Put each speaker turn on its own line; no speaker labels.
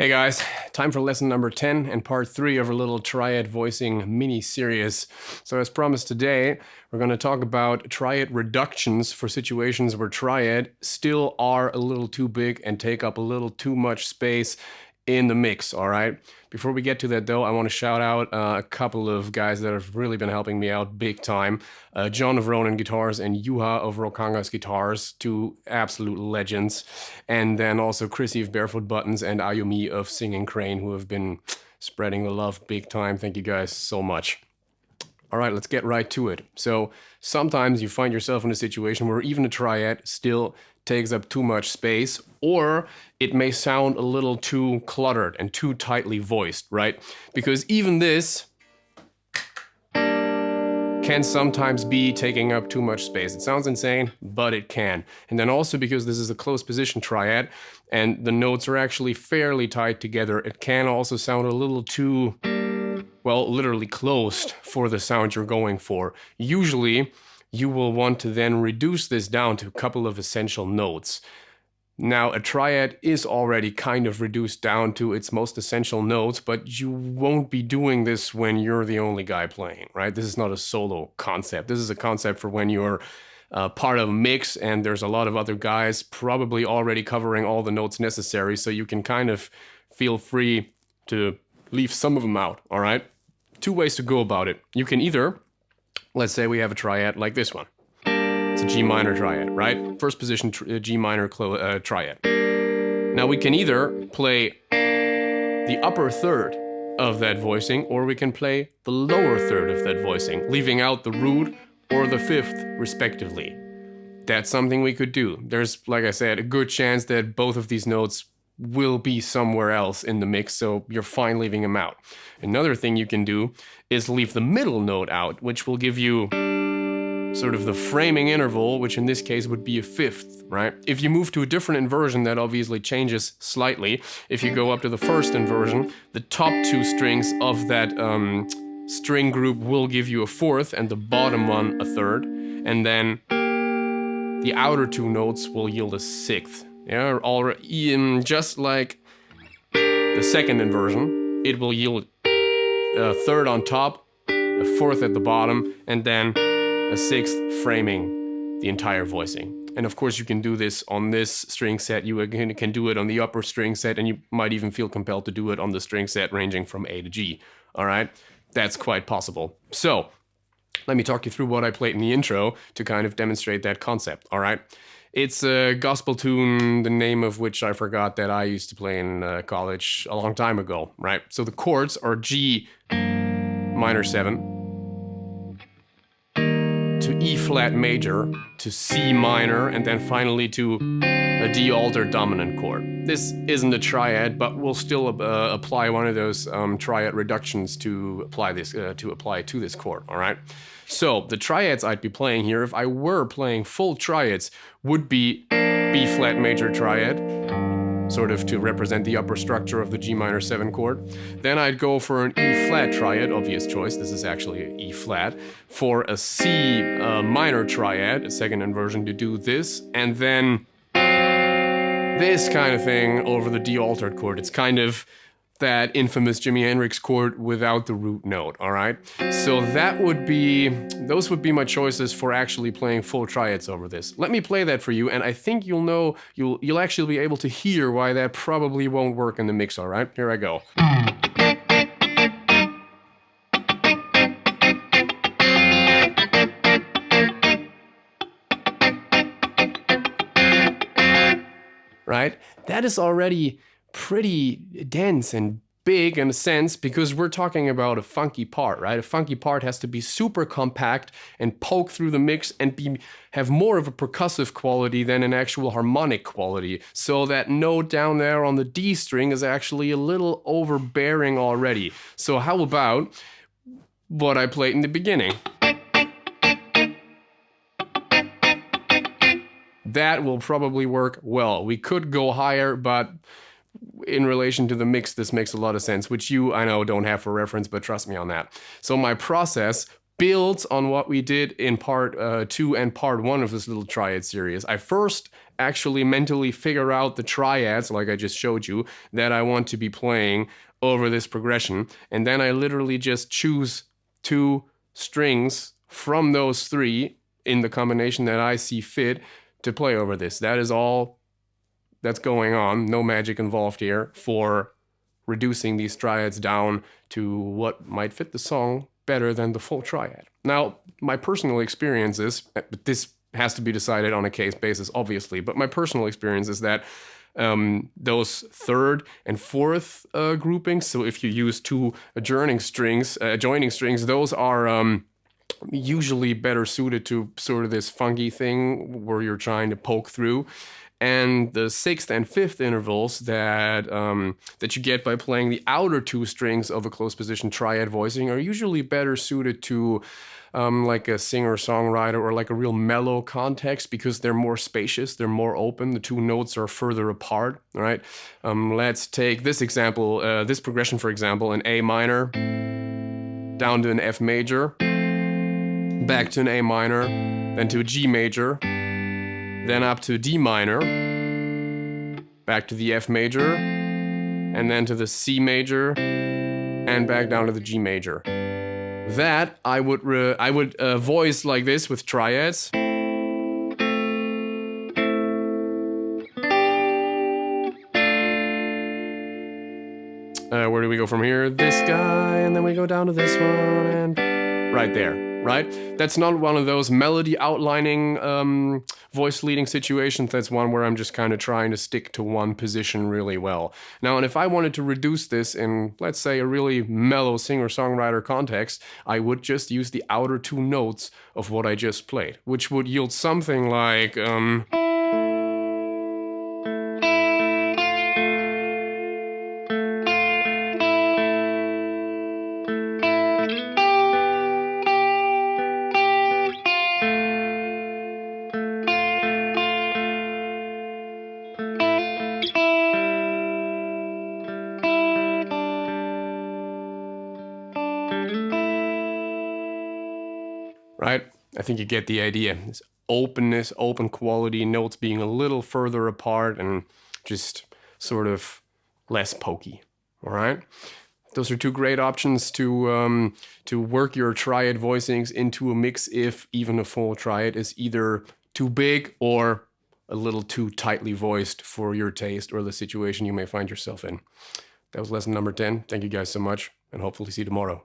Hey guys, time for lesson number 10 and part 3 of our little Triad voicing mini-series. So as promised today, we're going to talk about Triad reductions for situations where Triad still are a little too big and take up a little too much space in the mix, all right? Before we get to that though, I want to shout out a couple of guys that have really been helping me out big time. John of Ronin Guitars and Juha of Rokangas Guitars, two absolute legends. And then also Chrissy of Barefoot Buttons and Ayumi of Singing Crane, who have been spreading the love big time. Thank you guys so much. All right, let's get right to it. So sometimes you find yourself in a situation where even a Triad still takes up too much space, or it may sound a little too cluttered and too tightly voiced, right? Because even this can sometimes be taking up too much space. It sounds insane, but it can. And then also because this is a close position Triad and the notes are actually fairly tight together, it can also sound a little too, well, literally closed for the sound you're going for. Usually, you will want to then reduce this down to a couple of essential notes. Now, a Triad is already kind of reduced down to its most essential notes, but you won't be doing this when you're the only guy playing, right? This is not a solo concept. This is a concept for when you're part of a mix and there's a lot of other guys probably already covering all the notes necessary, so you can kind of feel free to leave some of them out, all right? Two ways to go about it. You can either, let's say we have a Triad like this one. It's a G minor Triad, right? First position G minor Triad. Now we can either play the upper third of that voicing, or we can play the lower third of that voicing, leaving out the root or the fifth, respectively. That's something we could do. There's, like I said, a good chance that both of these notes will be somewhere else in the mix, so you're fine leaving them out. Another thing you can do is leave the middle note out, which will give you sort of the framing interval, which in this case would be a fifth, right? If you move to a different inversion, that obviously changes slightly. If you go up to the first inversion, the top two strings of that string group will give you a fourth and the bottom one a third, and then the outer two notes will yield a sixth. Yeah, already, just like the second inversion, it will yield a third on top, a fourth at the bottom, and then a sixth framing the entire voicing. And of course you can do this on this string set, you can do it on the upper string set, and you might even feel compelled to do it on the string set ranging from A to G, all right? That's quite possible. So, let me talk you through what I played in the intro to kind of demonstrate that concept, all right? It's a gospel tune, the name of which I forgot, that I used to play in college a long time ago, right? So the chords are G minor 7, to E flat major, to C minor, and then finally to a D altered dominant chord. This isn't a triad, but we'll still apply one of those triad reductions to apply to this chord, all right? So the triads I'd be playing here, if I were playing full triads, would be B flat major triad, sort of to represent the upper structure of the G minor 7 chord. Then I'd go for an E flat triad, obvious choice, this is actually an E flat, for a C minor triad, a second inversion to do this, and then this kind of thing over the D altered chord. It's kind of that infamous Jimi Hendrix chord without the root note, all right? So those would be my choices for actually playing full triads over this. Let me play that for you, and I think you'll actually be able to hear why that probably won't work in the mix, all right? Here I go. Right? That is already pretty dense and big in a sense, because we're talking about a funky part, right? A funky part has to be super compact and poke through the mix and have more of a percussive quality than an actual harmonic quality. So that note down there on the D string is actually a little overbearing already. So how about what I played in the beginning? That will probably work well. We could go higher, but in relation to the mix, this makes a lot of sense, which you, I know, don't have for reference, but trust me on that. So my process builds on what we did in part 2 and part 1 of this little triad series. I first actually mentally figure out the triads, like I just showed you, that I want to be playing over this progression. And then I literally just choose 2 strings from those 3 in the combination that I see fit to play over this. That is all that's going on. No magic involved here for reducing these triads down to what might fit the song better than the full triad. Now, my personal experience is, this has to be decided on a case basis, obviously, but my personal experience is that those 3rd and 4th groupings, so if you use 2 adjoining strings, those are usually better suited to sort of this funky thing where you're trying to poke through. And the 6th and 5th intervals that that you get by playing the outer 2 strings of a close position triad voicing are usually better suited to like a singer-songwriter or like a real mellow context, because they're more spacious, they're more open, the 2 notes are further apart, right? Let's take this example, this progression, for example, an A minor, down to an F major, back to an A minor, then to a G major, then up to D minor, back to the F major, and then to the C major, and back down to the G major. That I would voice like this with triads. Where do we go from here? This guy, and then we go down to this one, and right there. Right? That's not one of those melody outlining voice leading situations. That's one where I'm just kind of trying to stick to one position really well. Now, and if I wanted to reduce this in, let's say, a really mellow singer-songwriter context, I would just use the outer 2 notes of what I just played, which would yield something like... right? I think you get the idea. This openness, open quality, notes being a little further apart and just sort of less pokey, all right? Those are 2 great options to work your triad voicings into a mix if even a full triad is either too big or a little too tightly voiced for your taste or the situation you may find yourself in. That was lesson number 10. Thank you guys so much, and hopefully see you tomorrow.